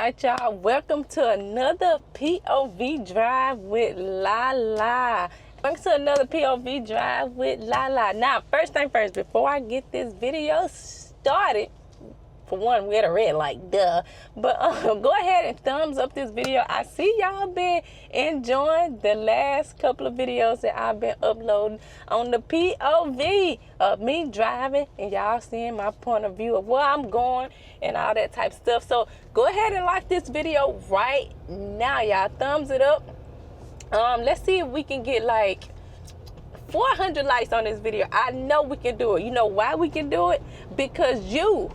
right, y'all, welcome to another POV drive with Lala. Welcome to another POV drive with Lala. Now, first thing first, before I get this video started, for one, we're at a red light, duh. But go ahead and thumbs up this video. I see y'all been enjoying the last couple of videos that I've been uploading on the POV of me driving and y'all seeing my point of view of where I'm going and all that type of stuff. So go ahead and like this video right now, y'all. Thumbs it up. Let's see if we can get like 400 likes on this video. I know we can do it. You know why we can do it? Because you,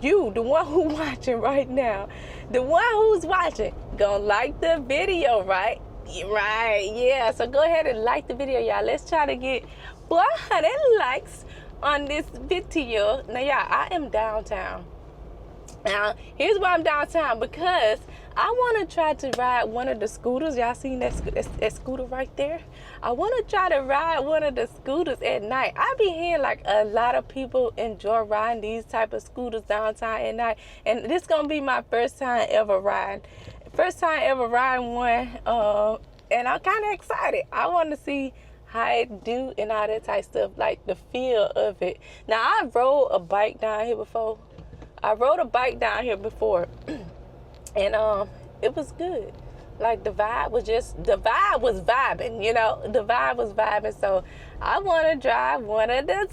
the one who's watching right now, the one who's watching, gonna like the video, right? Right, yeah. So go ahead and like the video, y'all. Let's try to get 400 likes on this video. Now, y'all, I am downtown. Now, here's why I'm downtown, because I want to try to ride one of the scooters. Y'all seen that scooter right there? I want to try to ride one of the scooters at night. I be hearing like a lot of people enjoy riding these type of scooters downtown at night. And this going to be my first time ever riding. First time ever riding one. And I'm kind of excited. I want to see how it do and all that type of stuff, like the feel of it. Now, I rode a bike down here before. And it was good. Like the vibe was vibing, you know, the vibe was vibing. So I want to drive one of the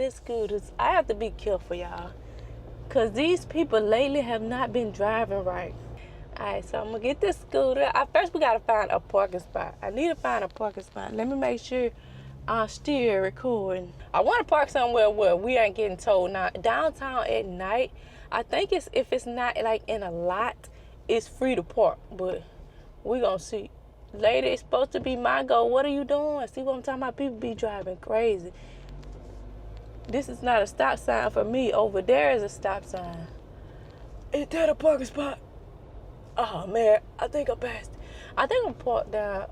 scooters. I have to be careful, y'all, because these people lately have not been driving right. All right, so I'm going to get this scooter. First, we got to find a parking spot. I need to find a parking spot. Let me make sure I'm still recording. I want to park somewhere where we ain't getting told. Now, downtown at night, I think if it's not like in a lot, it's free to park. But we gonna see. Later, it's supposed to be my goal. What are you doing? See what I'm talking about? People be driving crazy. This is not a stop sign for me. Over there is a stop sign. Is that a parking spot? Oh man, I think I passed. I think I'm parked down.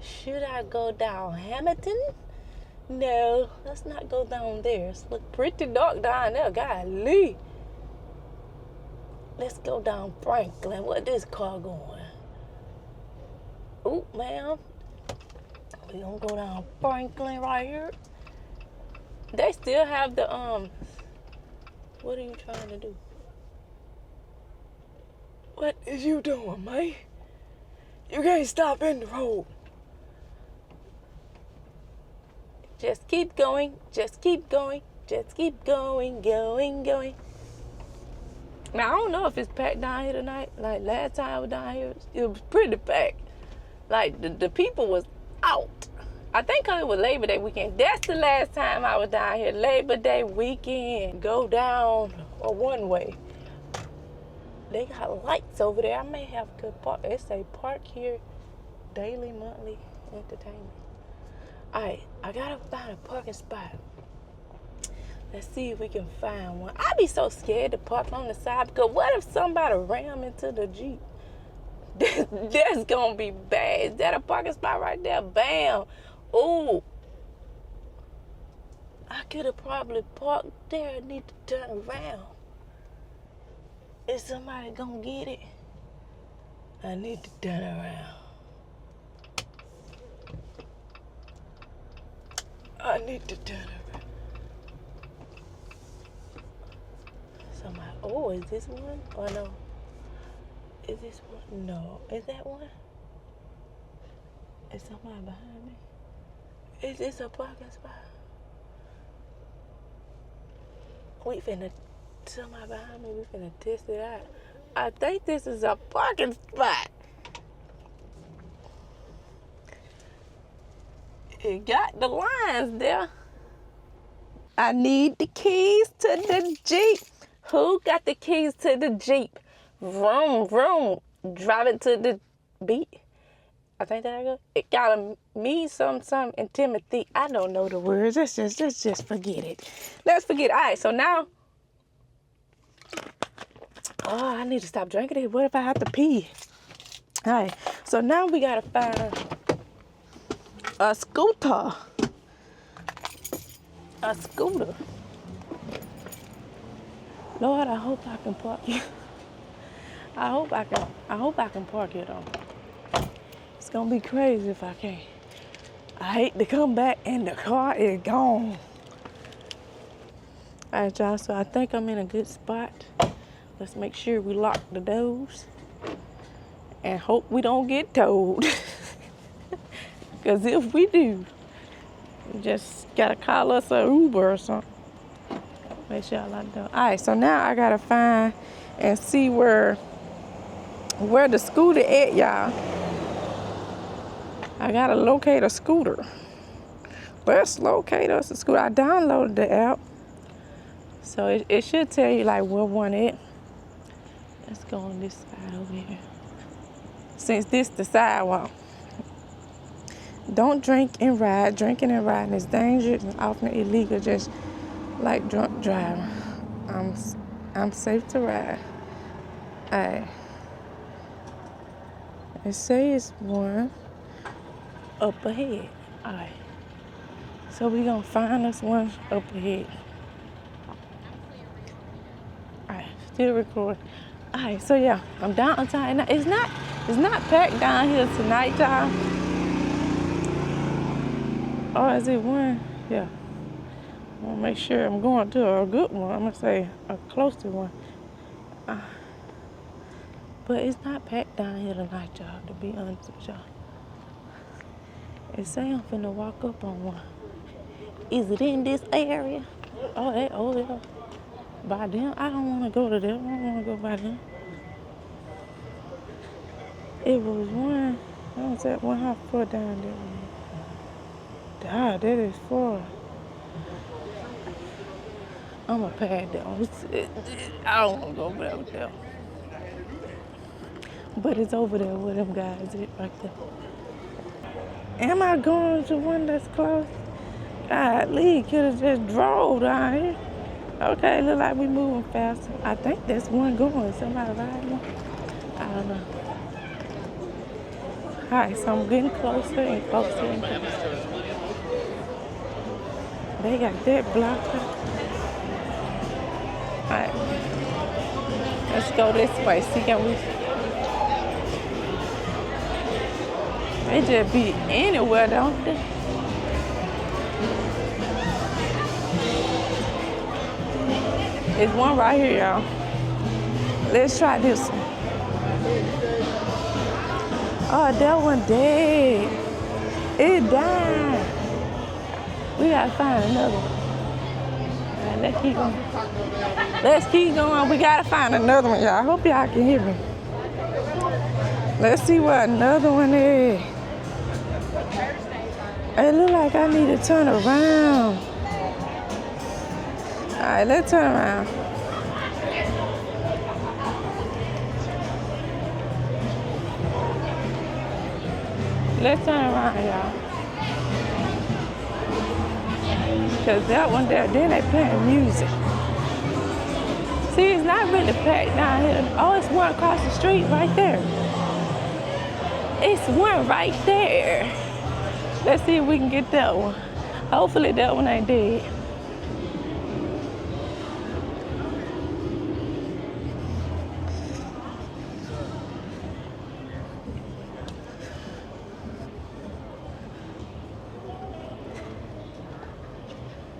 Should I go down Hamilton? No, let's not go down there. It's look pretty dark down there. Golly. Let's go down Franklin. Where this car going? Ooh, ma'am. We gonna go down Franklin right here. They still have the what are you trying to do? What is you doing, man? You can't stop in the road. Just keep going, just keep going, just keep going, going. Now, I don't know if it's packed down here tonight. Like, last time I was down here, it was pretty packed. Like, the people was out. I think 'cause it was Labor Day weekend. That's the last time I was down here. Labor Day weekend. Go down a one way. They got lights over there. I may have to park. It say park here, daily, monthly, entertainment. All right, I gotta find a parking spot. Let's see if we can find one. I be so scared to park on the side, because what if somebody ram into the Jeep? That's gonna be bad. Is that a parking spot right there? Bam. Ooh. I could have probably parked there. I need to turn around. Is somebody gonna get it? I need to turn around. I need to turn around. Somebody, oh, is this one? Oh, no. Is this one? No. Is that one? Is somebody behind me? Is this a parking spot? Somebody behind me, we finna test it out. I think this is a parking spot. It got the lines there. I need the keys to the Jeep. Who got the keys to the Jeep? Vroom, vroom. Drive it to the beat. I think that I go. It gotta mean something in Timothy. I don't know the words. Let's just forget it. Let's forget it. All right, so now. Oh, I need to stop drinking it. What if I have to pee? All right, so now we gotta find a scooter. Lord, I hope I can park here. I hope I can park here though. It's gonna be crazy if I can't. I hate to come back and the car is gone. All right, y'all, so I think I'm in a good spot. Let's make sure we lock the doors and hope we don't get towed. Because if we do, we just gotta call us an Uber or something. Make sure I lock the door. All right, so now I gotta find and see where the scooter at, y'all. I gotta locate a scooter. Let's locate us a scooter. I downloaded the app, so it should tell you like where one is. Let's go on this side over here. Since this the sidewalk. Don't drink and ride. Drinking and riding is dangerous and often illegal, just like drunk driving. I'm safe to ride. Alright. It says one up ahead. Alright. So we gonna find us one up ahead. Alright, still recording. Alright, so yeah, I'm downtown. It's not packed down here tonight, y'all. Oh, is it one? Yeah. I wanna make sure I'm going to a good one. I'm gonna say a close to one. But it's not packed down here tonight, y'all, to be honest with y'all. It say I'm finna walk up on one. Is it in this area? Oh, they over there. By them? I don't wanna go to them. I don't wanna go by them. It was one. I was at one half far down there. God, that is far. I'm a pad down. I don't wanna go over there with them. But it's over there where them guys is right there. Am I going to one that's close? God, Lee could have just drove down here. Okay, look like we moving faster. I think that's one going. Somebody riding one. I don't know. All right, so I'm getting closer and closer and closer. They got that blocked up. All right, let's go this way. See, can we? They just be anywhere, don't they? There's one right here, y'all. Let's try this one. Oh, that one dead. It died. We gotta find another one. All right, let's keep going. Let's keep going. We gotta find another one, y'all. I hope y'all can hear me. Let's see what another one is. It look like I need to turn around. All right, let's turn around. Let's turn around, y'all. Because that one there, then they playing music. See, it's not really packed down here. Oh, it's one across the street right there. It's one right there. Let's see if we can get that one. Hopefully that one ain't dead.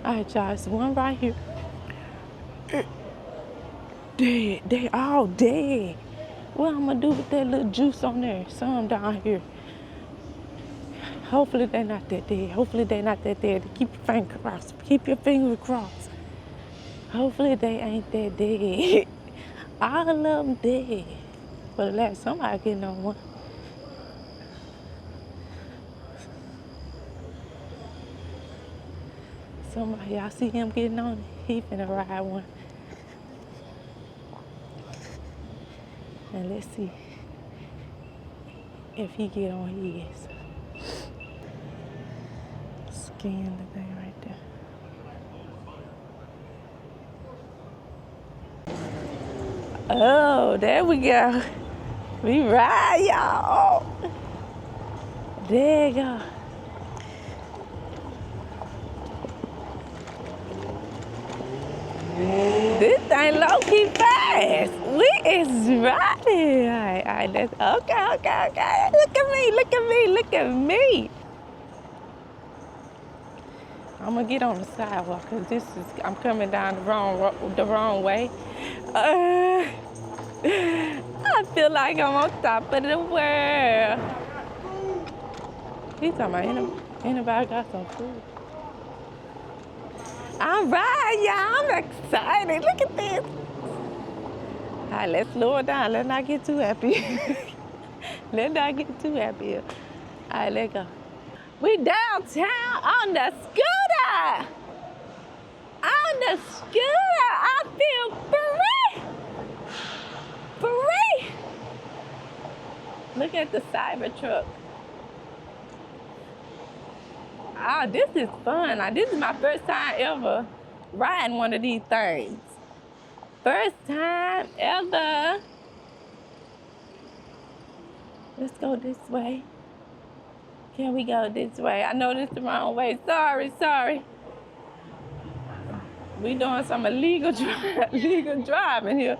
All right, y'all, it's one right here. Dead, they all dead. What I'm gonna do with that little juice on there? Some down here. Hopefully they're not that dead. Hopefully they're not that dead. Keep your finger crossed. Keep your finger crossed. Hopefully they ain't that dead. All of them dead. But at last, somebody getting on one. Somebody, y'all see him getting on it? He finna ride one. And let's see if he get on his. Scan the thing right there. Oh, there we go. We ride, y'all. There you go. This thing low-key fast. We is riding. All right, that's okay. Look at me. I'm gonna get on the sidewalk because I'm coming down the wrong way. I feel like I'm on top of the world. He's talking about anybody got some food. All right, y'all, I'm excited. Look at this. All right, let's slow it down. Let's not get too happy. Let's not get too happy. All right, let's go. We downtown on the scooter. On the scooter, I feel free. Free. Look at the Cybertruck. Oh, this is fun. Like, this is my first time ever riding one of these things. First time ever. Let's go this way. Can we go this way? I know this is the wrong way. Sorry. We doing some illegal driving here.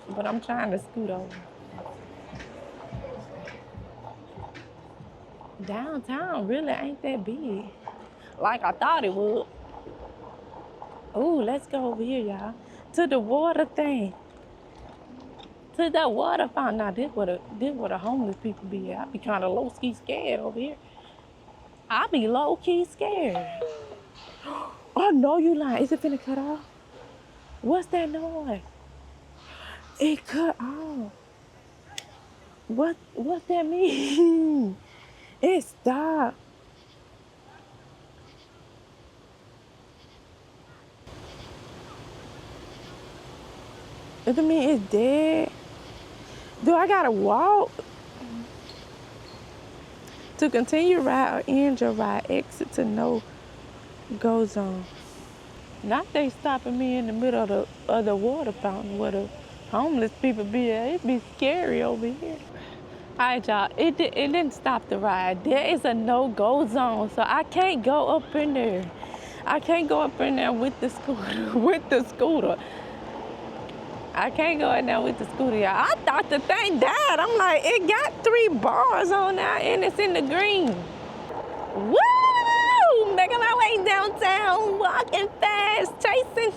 But I'm trying to scoot over. Downtown really ain't that big. Like I thought it would. Ooh, let's go over here, y'all. To the water thing. To the water fountain. Now, this where the homeless people be at. I be kind of low-key scared over here. I be low-key scared. Oh, no, you lying. Is it finna cut off? What's that noise? It cut off. What's that mean? It stopped. Does it mean it's dead? Do I gotta walk? To continue ride or end your ride, exit to no go zone. Not they stopping me in the middle of the water fountain where the homeless people be at. It be scary over here. All right, y'all, it didn't stop the ride. There is a no-go zone, so I can't go up in there. I can't go up in there with the scooter. I can't go in there with the scooter, y'all. I thought the thing died. I'm like, it got 3 bars on there and it's in the green. Woo! Making my way downtown, walking fast, chasing.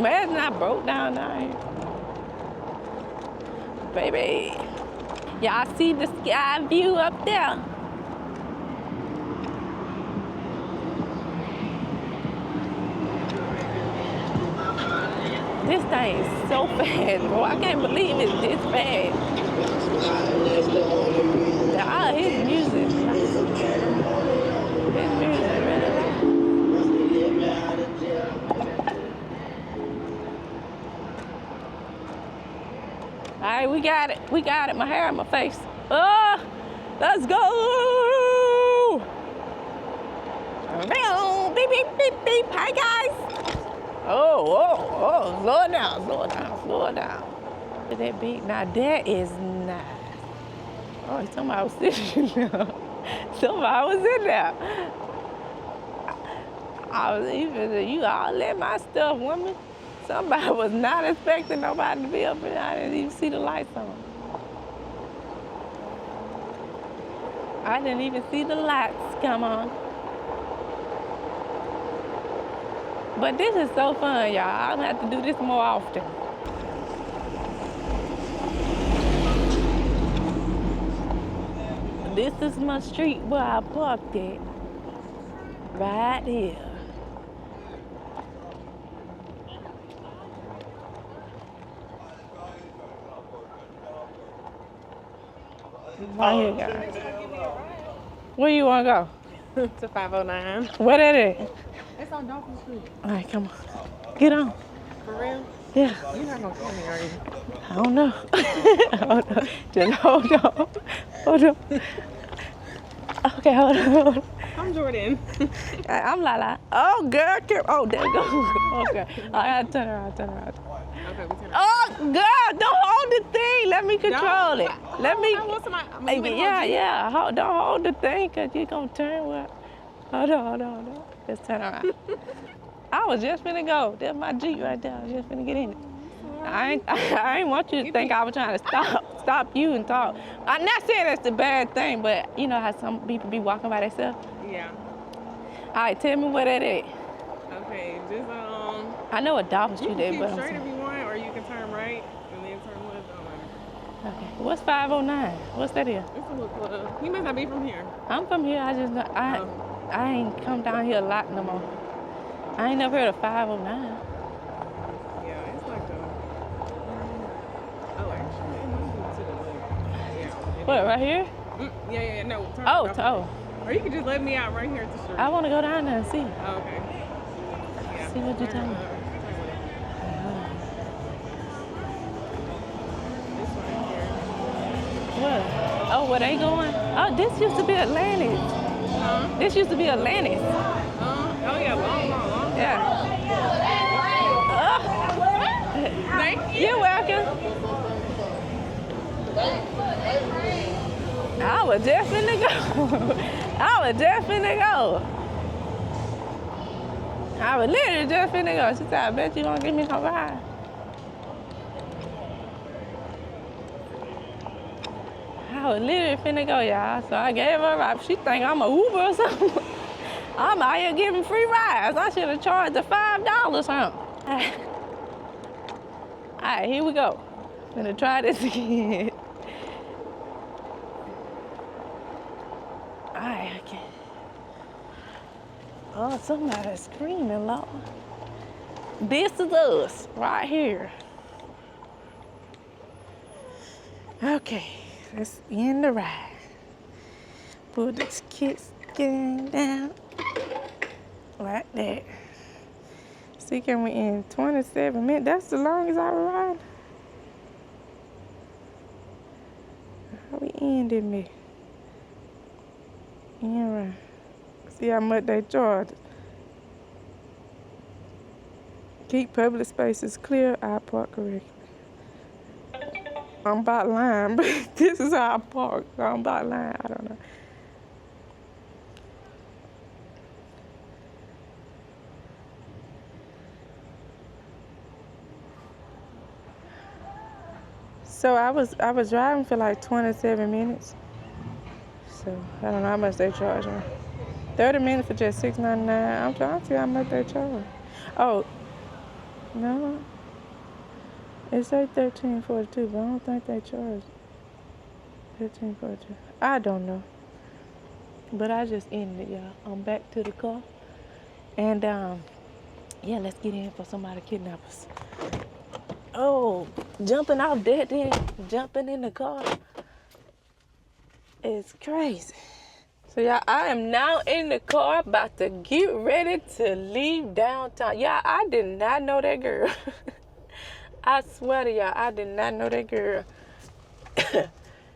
Man, it's not broke down now. Baby. Y'all see the sky view up there? This thing is so fast, bro. I can't believe it's this fast. His music. His music, really. All right, we got it. My hair on my face. Oh, let's go. Beep, beep, beep, beep. Hi, guys. Oh, slow it down. That big, now that is nice. Oh, somebody was sitting there. Somebody was in there. I was even, you all let my stuff, woman. Somebody was not expecting nobody to be up there. I didn't even see the lights on. I didn't even see the lights come on. But this is so fun, y'all. I'm gonna have to do this more often. This is my street where I parked at. Right here. Right here, guys. Where you wanna go? To 509. Where that is? It's on Dolphin Street. All right, come on. Get on. For real? Yeah. You're not gonna kill me, are you? I don't know. Hold on. Just hold on. Okay, hold on. I'm Jordan. I'm Lala. Oh, girl. Oh, there you go. Okay. I gotta turn around. Okay, we turn around. Oh, girl, don't hold the thing. Let me control it. Let me. I want somebody. Yeah. Don't hold the thing, cause you're gonna turn what? Hold on. Let's turn around. I was just finna go. That's my Jeep right there. I was just finna get in it. I ain't want you to think I was trying to stop you and talk. I'm not saying that's the bad thing, but you know how some people be walking by themselves? Yeah. All right, tell me where that is. Okay, just I know a Dolphin you Street can there, keep but straight if you want, or you can turn right and then turn left. Don't matter. okay. What's 509? What's that is? It's a little club. He must not be from here. I'm from here. I just know, I ain't come down here a lot no more. I ain't never heard of 509. Yeah, it's like a. Oh, actually, it might be to the left. Yeah. What, right here? Yeah. No. Turn Oh, left. Or you can just let me out right here at the street. I want to go down there and see. Oh, okay. Yeah. See what you're Turn talking left. Turn left. This one right here. What? Oh, where they going? Oh, this used to be Atlantis. This used to be Atlantis. Oh yeah, long. Yeah. Thank you. You're welcome. I was just finna go. I was literally just finna go. She said, I bet you won't give me no ride. I was literally finna go, y'all. So I gave her a ride. She think I'm a Uber or something. I'm out here giving free rides. I should have charged her $5 or something. All right, here we go. Gonna try this again. All right, okay. Oh, somebody's screaming, Lord. This is us, right here. Okay, let's end the ride. Put this kids getting down like that. See, can we end 27 minutes? That's the longest I ride. How we ending me? Yeah, see how much they charge. Keep public spaces clear. I park correctly. I'm about lying, but this is how I park. I'm about lying. I don't know. So I was driving for like 27 minutes. So I don't know how much they charge me. 30 minutes for just $6.99. I'm trying to see how much they charge. Oh, no. It say $13.42, but I don't think they charge $13.42. I don't know. But I just ended it, y'all. I'm back to the car. And yeah, let's get in for somebody to kidnap us. Oh, jumping off that then, jumping in the car. It's crazy. So y'all, I am now in the car about to get ready to leave downtown. Y'all, I did not know that girl. I swear to y'all, I did not know that girl.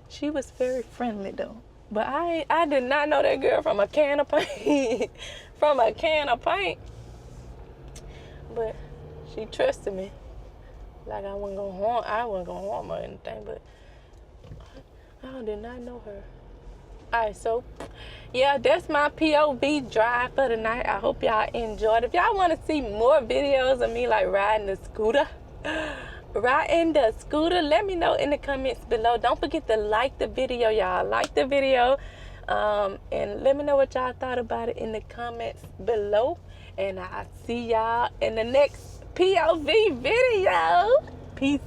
She was very friendly though. But I did not know that girl from a can of paint. From a can of paint. But she trusted me. Like I wasn't gonna harm her or anything, but I did not know her. Alright, so yeah, that's my POV drive for the night. I hope y'all enjoyed. If y'all want to see more videos of me like riding the scooter, let me know in the comments below. Don't forget to like the video, y'all. Like the video, and let me know what y'all thought about it in the comments below. And I'll see y'all in the next POV video. Peace.